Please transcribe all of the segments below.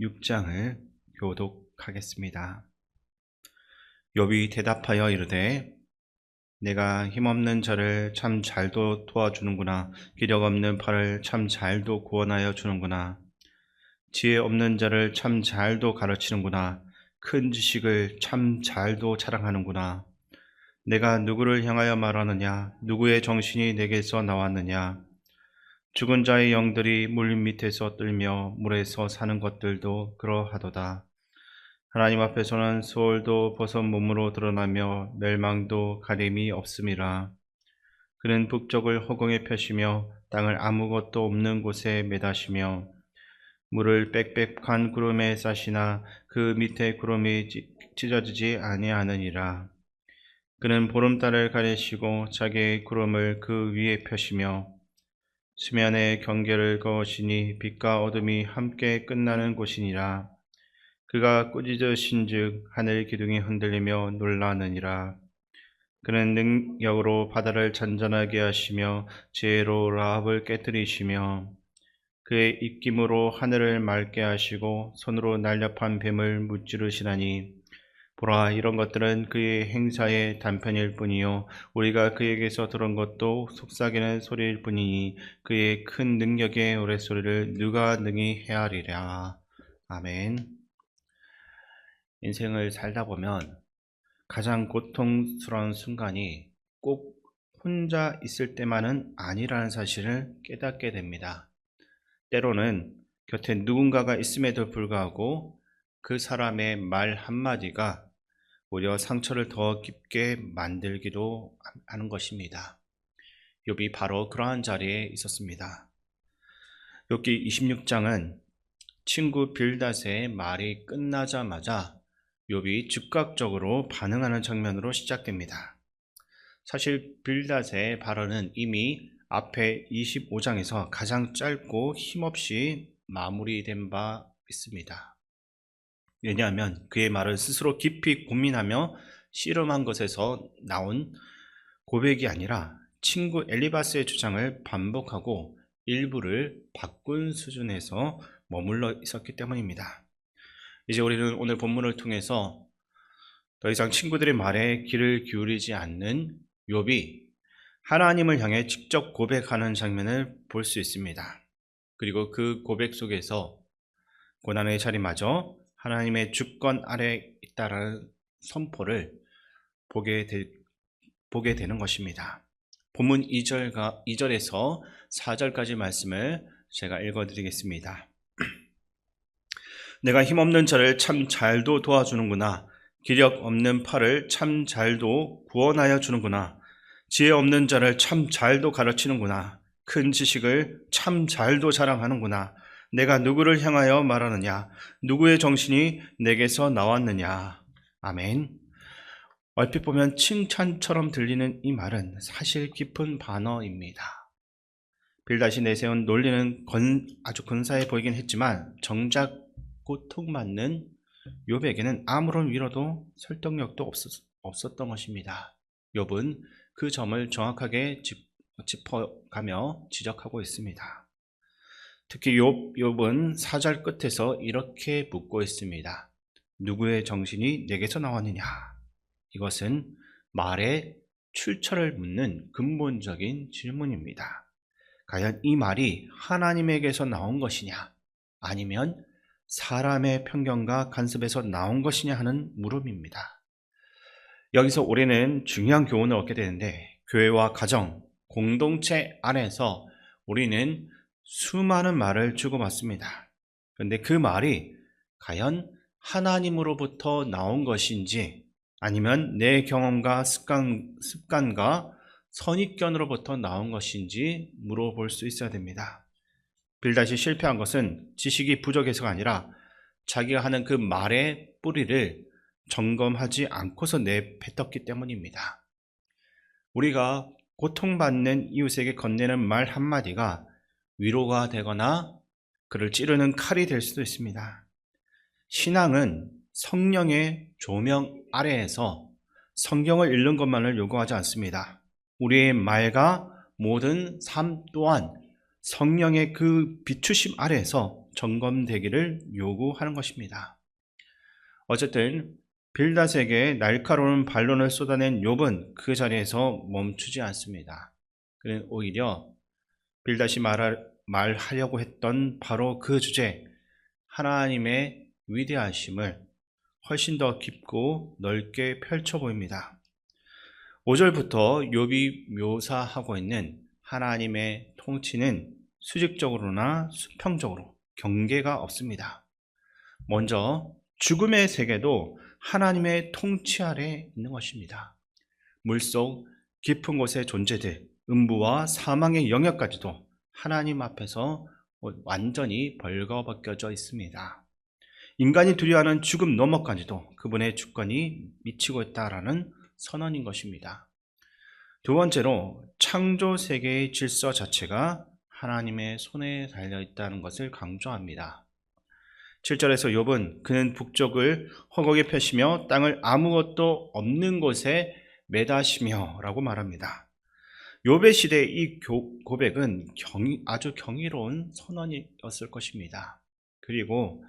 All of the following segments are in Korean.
6장을 교독하겠습니다. 욥이 대답하여 이르되 내가 힘없는 자를 참 잘도 도와주는구나. 기력 없는 팔을 참 잘도 구원하여 주는구나. 지혜 없는 자를 참 잘도 가르치는구나. 큰 지식을 참 잘도 자랑하는구나. 내가 누구를 향하여 말하느냐? 누구의 정신이 내게서 나왔느냐? 죽은 자의 영들이 물 밑에서 떨며 물에서 사는 것들도 그러하도다. 하나님 앞에서는 소홀도 벗은 몸으로 드러나며 멸망도 가림이 없음이라. 그는 북쪽을 허공에 펴시며 땅을 아무것도 없는 곳에 매다시며 물을 빽빽한 구름에 싸시나 그 밑에 구름이 찢어지지 아니하느니라. 그는 보름달을 가리시고 자기의 구름을 그 위에 펴시며 수면의 경계를 그으시니 빛과 어둠이 함께 끝나는 곳이니라. 그가 꾸짖으신즉 하늘 기둥이 흔들리며 놀라느니라. 그는 능력으로 바다를 잔잔하게 하시며 지혜로 라합을 깨뜨리시며 그의 입김으로 하늘을 맑게 하시고 손으로 날렵한 뱀을 무찌르시나니 보라, 이런 것들은 그의 행사의 단편일 뿐이요 우리가 그에게서 들은 것도 속삭이는 소리일 뿐이니 그의 큰 능력의 우레소리를 누가 능히 헤아리랴. 아멘. 인생을 살다 보면 가장 고통스러운 순간이 꼭 혼자 있을 때만은 아니라는 사실을 깨닫게 됩니다. 때로는 곁에 누군가가 있음에도 불구하고 그 사람의 말 한마디가 오히려 상처를 더 깊게 만들기도 하는 것입니다. 욥이 바로 그러한 자리에 있었습니다. 욥기 26장은 친구 빌닷의 말이 끝나자마자 욥이 즉각적으로 반응하는 장면으로 시작됩니다. 사실 빌닷의 발언은 이미 앞에 25장에서 가장 짧고 힘없이 마무리된 바 있습니다. 왜냐하면 그의 말은 스스로 깊이 고민하며 씨름한 것에서 나온 고백이 아니라 친구 엘리바스의 주장을 반복하고 일부를 바꾼 수준에서 머물러 있었기 때문입니다. 이제 우리는 오늘 본문을 통해서 더 이상 친구들의 말에 귀를 기울이지 않는 욥이 하나님을 향해 직접 고백하는 장면을 볼 수 있습니다. 그리고 그 고백 속에서 고난의 자리마저 하나님의 주권 아래 있다라는 선포를 보게 되는 것입니다. 본문 2절에서 4절까지 말씀을 제가 읽어드리겠습니다. 내가 힘없는 자를 참 잘도 도와주는구나. 기력 없는 팔을 참 잘도 구원하여 주는구나. 지혜 없는 자를 참 잘도 가르치는구나. 큰 지식을 참 잘도 자랑하는구나. 내가 누구를 향하여 말하느냐? 누구의 정신이 내게서 나왔느냐? 아멘. 얼핏 보면 칭찬처럼 들리는 이 말은 사실 깊은 반어입니다. 빌닷이 내세운 논리는 아주 근사해 보이긴 했지만 정작 고통받는 욥에게는 아무런 위로도 설득력도 없었던 것입니다. 욥은 그 점을 정확하게 짚어가며 지적하고 있습니다. 특히 욥은 4절 끝에서 이렇게 묻고 있습니다. 누구의 정신이 내게서 나왔느냐? 이것은 말의 출처를 묻는 근본적인 질문입니다. 과연 이 말이 하나님에게서 나온 것이냐? 아니면 사람의 편견과 간섭에서 나온 것이냐 하는 물음입니다. 여기서 우리는 중요한 교훈을 얻게 되는데 교회와 가정, 공동체 안에서 우리는 수많은 말을 주고받습니다. 그런데 그 말이 과연 하나님으로부터 나온 것인지 아니면 내 경험과 습관과 선입견으로부터 나온 것인지 물어볼 수 있어야 됩니다. 빌닷이 실패한 것은 지식이 부족해서가 아니라 자기가 하는 그 말의 뿌리를 점검하지 않고서 내뱉었기 때문입니다. 우리가 고통받는 이웃에게 건네는 말 한마디가 위로가 되거나 그를 찌르는 칼이 될 수도 있습니다. 신앙은 성령의 조명 아래에서 성경을 읽는 것만을 요구하지 않습니다. 우리의 말과 모든 삶 또한 성령의 그 비추심 아래에서 점검되기를 요구하는 것입니다. 어쨌든 빌닷에게 날카로운 반론을 쏟아낸 욥은 그 자리에서 멈추지 않습니다. 그는 오히려 빌닷이 말하려고 했던 바로 그 주제, 하나님의 위대하심을 훨씬 더 깊고 넓게 펼쳐 보입니다. 5절부터 욥이 묘사하고 있는 하나님의 통치는 수직적으로나 수평적으로 경계가 없습니다. 먼저 죽음의 세계도 하나님의 통치 아래 있는 것입니다. 물속 깊은 곳의 존재들, 음부와 사망의 영역까지도 하나님 앞에서 완전히 벌거벗겨져 있습니다. 인간이 두려워하는 죽음 너머까지도 그분의 주권이 미치고 있다라는 선언인 것입니다. 두 번째로 창조 세계의 질서 자체가 하나님의 손에 달려 있다는 것을 강조합니다. 7절에서 욥은 그는 북쪽을 허공에 펴시며 땅을 아무것도 없는 곳에 매다시며 라고 말합니다. 욥의 시대의 이 고백은 아주 경이로운 선언이었을 것입니다. 그리고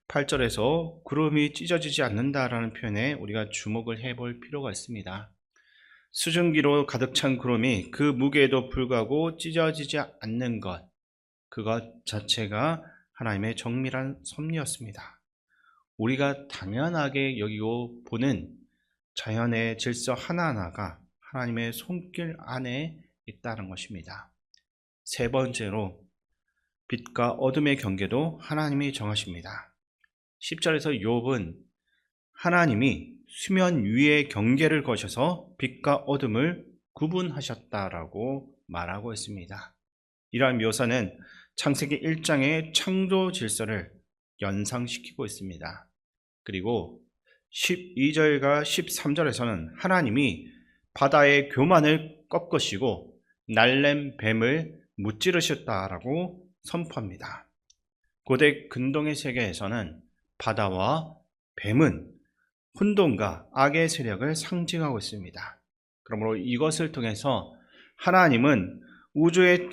8절에서 구름이 찢어지지 않는다라는 표현에 우리가 주목을 해볼 필요가 있습니다. 수증기로 가득 찬 구름이 그 무게에도 불구하고 찢어지지 않는 것, 그것 자체가 하나님의 정밀한 섭리였습니다. 우리가 당연하게 여기고 보는 자연의 질서 하나하나가 하나님의 손길 안에 있다는 것입니다. 세 번째로 빛과 어둠의 경계도 하나님이 정하십니다. 10절에서 욥은 하나님이 수면 위의 경계를 거셔서 빛과 어둠을 구분하셨다라고 말하고 있습니다. 이러한 묘사는 창세기 1장의 창조 질서를 연상시키고 있습니다. 그리고 12절과 13절에서는 하나님이 바다의 교만을 꺾으시고 날렘 뱀을 무찌르셨다라고 선포합니다. 고대 근동의 세계에서는 바다와 뱀은 혼돈과 악의 세력을 상징하고 있습니다. 그러므로 이것을 통해서 하나님은 우주의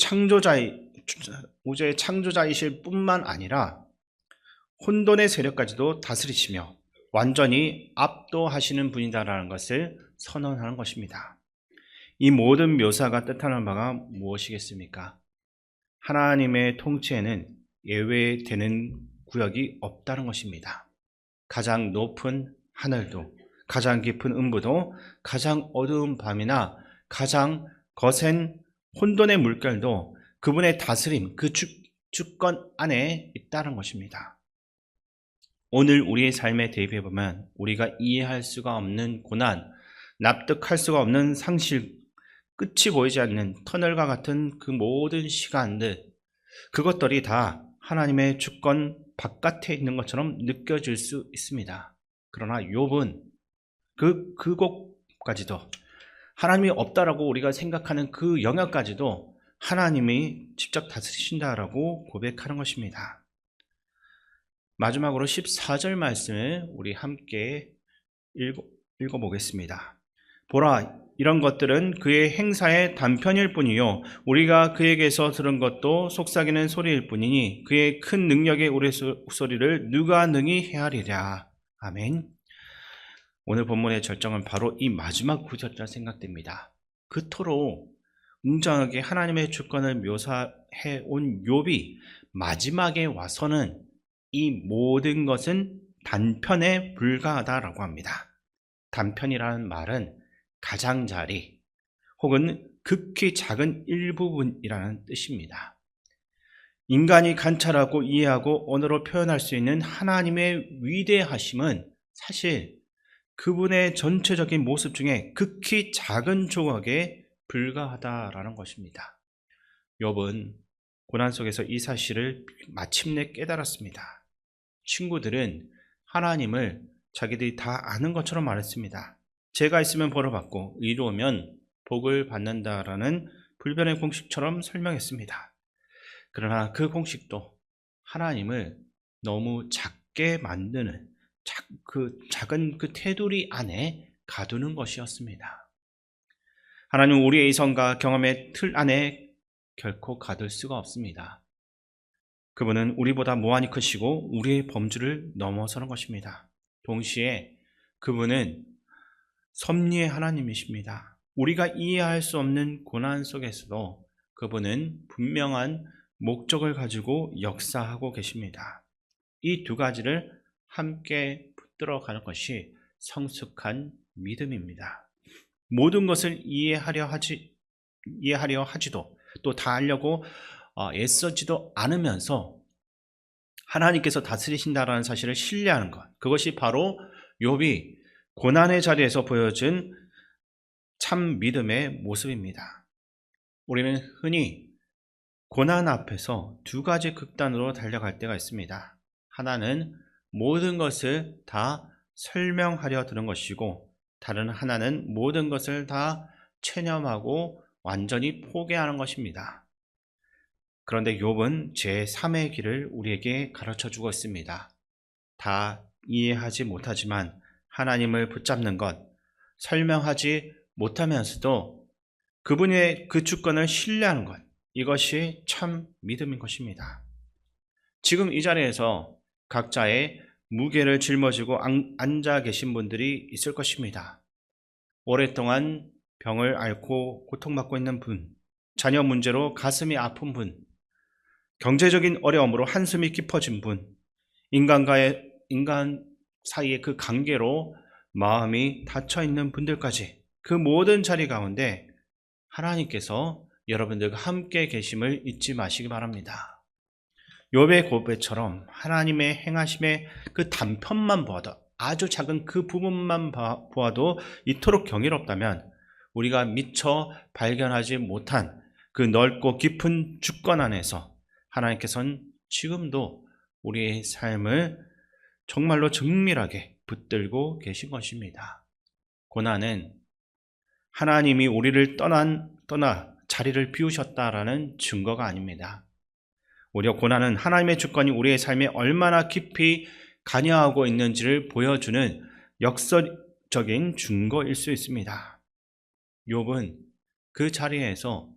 창조자이실 뿐만 아니라 혼돈의 세력까지도 다스리시며 완전히 압도하시는 분이다라는 것을 선언하는 것입니다. 이 모든 묘사가 뜻하는 바가 무엇이겠습니까? 하나님의 통치에는 예외되는 구역이 없다는 것입니다. 가장 높은 하늘도, 가장 깊은 음부도, 가장 어두운 밤이나 가장 거센 혼돈의 물결도 그분의 다스림, 그 주권 안에 있다는 것입니다. 오늘 우리의 삶에 대입해보면 우리가 이해할 수가 없는 고난, 납득할 수가 없는 상실, 끝이 보이지 않는 터널과 같은 그 모든 시간들, 그것들이 다 하나님의 주권 바깥에 있는 것처럼 느껴질 수 있습니다. 그러나 욥은 그곳까지도 하나님이 없다라고 우리가 생각하는 그 영역까지도 하나님이 직접 다스리신다라고 고백하는 것입니다. 마지막으로 14절 말씀을 우리 함께 읽어보겠습니다. 보라, 이런 것들은 그의 행사의 단편일 뿐이요 우리가 그에게서 들은 것도 속삭이는 소리일 뿐이니 그의 큰 능력의 우레소리를 누가 능히 헤아리랴. 아멘. 오늘 본문의 절정은 바로 이 마지막 구절이라 생각됩니다. 그토록 웅장하게 하나님의 주권을 묘사해 온 욥이 마지막에 와서는 이 모든 것은 단편에 불과하다라고 합니다. 단편이라는 말은 가장자리 혹은 극히 작은 일부분이라는 뜻입니다. 인간이 관찰하고 이해하고 언어로 표현할 수 있는 하나님의 위대하심은 사실 그분의 전체적인 모습 중에 극히 작은 조각에 불과하다라는 것입니다. 욥은 고난 속에서 이 사실을 마침내 깨달았습니다. 친구들은 하나님을 자기들이 다 아는 것처럼 말했습니다. 죄가 있으면 벌을 받고 의로우면 복을 받는다라는 불변의 공식처럼 설명했습니다. 그러나 그 공식도 하나님을 너무 작게 만드는 작은 그 테두리 안에 가두는 것이었습니다. 하나님은 우리의 이성과 경험의 틀 안에 결코 가둘 수가 없습니다. 그분은 우리보다 무한히 크시고 우리의 범주를 넘어서는 것입니다. 동시에 그분은 섭리의 하나님이십니다. 우리가 이해할 수 없는 고난 속에서도 그분은 분명한 목적을 가지고 역사하고 계십니다. 이 두 가지를 함께 붙들어 가는 것이 성숙한 믿음입니다. 모든 것을 이해하려 하지도 또 다 하려고 애쓰지도 않으면서 하나님께서 다스리신다라는 사실을 신뢰하는 것, 그것이 바로 욥이 고난의 자리에서 보여준 참 믿음의 모습입니다. 우리는 흔히 고난 앞에서 두 가지 극단으로 달려갈 때가 있습니다. 하나는 모든 것을 다 설명하려 드는 것이고, 다른 하나는 모든 것을 다 체념하고 완전히 포기하는 것입니다. 그런데 욥은 제3의 길을 우리에게 가르쳐 주고 있습니다. 다 이해하지 못하지만 하나님을 붙잡는 것, 설명하지 못하면서도 그분의 그 주권을 신뢰하는 것, 이것이 참 믿음인 것입니다. 지금 이 자리에서 각자의 무게를 짊어지고 앉아 계신 분들이 있을 것입니다. 오랫동안 병을 앓고 고통받고 있는 분, 자녀 문제로 가슴이 아픈 분, 경제적인 어려움으로 한숨이 깊어진 분, 인간 사이의 그 관계로 마음이 닫혀 있는 분들까지, 그 모든 자리 가운데 하나님께서 여러분들과 함께 계심을 잊지 마시기 바랍니다. 욥의 고백처럼 하나님의 행하심의 그 단편만 보아도, 아주 작은 그 부분만 보아도 이토록 경이롭다면 우리가 미처 발견하지 못한 그 넓고 깊은 주권 안에서 하나님께서는 지금도 우리의 삶을 정말로 정밀하게 붙들고 계신 것입니다. 고난은 하나님이 우리를 떠나 자리를 비우셨다라는 증거가 아닙니다. 오히려 고난은 하나님의 주권이 우리의 삶에 얼마나 깊이 관여하고 있는지를 보여주는 역설적인 증거일 수 있습니다. 욥은 그 자리에서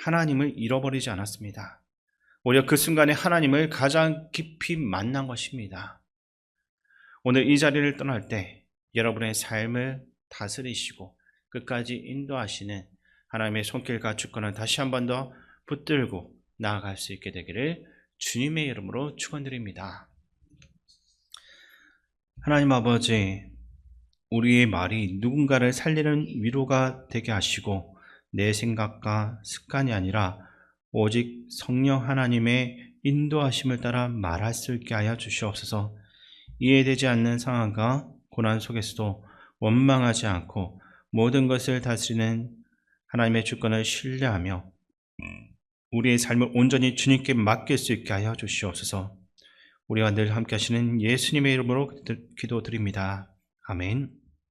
하나님을 잃어버리지 않았습니다. 오히려 그 순간에 하나님을 가장 깊이 만난 것입니다. 오늘 이 자리를 떠날 때 여러분의 삶을 다스리시고 끝까지 인도하시는 하나님의 손길과 주권을 다시 한 번 더 붙들고 나아갈 수 있게 되기를 주님의 이름으로 축원드립니다. 하나님 아버지, 우리의 말이 누군가를 살리는 위로가 되게 하시고 내 생각과 습관이 아니라 오직 성령 하나님의 인도하심을 따라 말할 수 있게 하여 주시옵소서. 이해되지 않는 상황과 고난 속에서도 원망하지 않고 모든 것을 다스리는 하나님의 주권을 신뢰하며 우리의 삶을 온전히 주님께 맡길 수 있게 하여 주시옵소서. 우리와 늘 함께 하시는 예수님의 이름으로 기도드립니다. 아멘.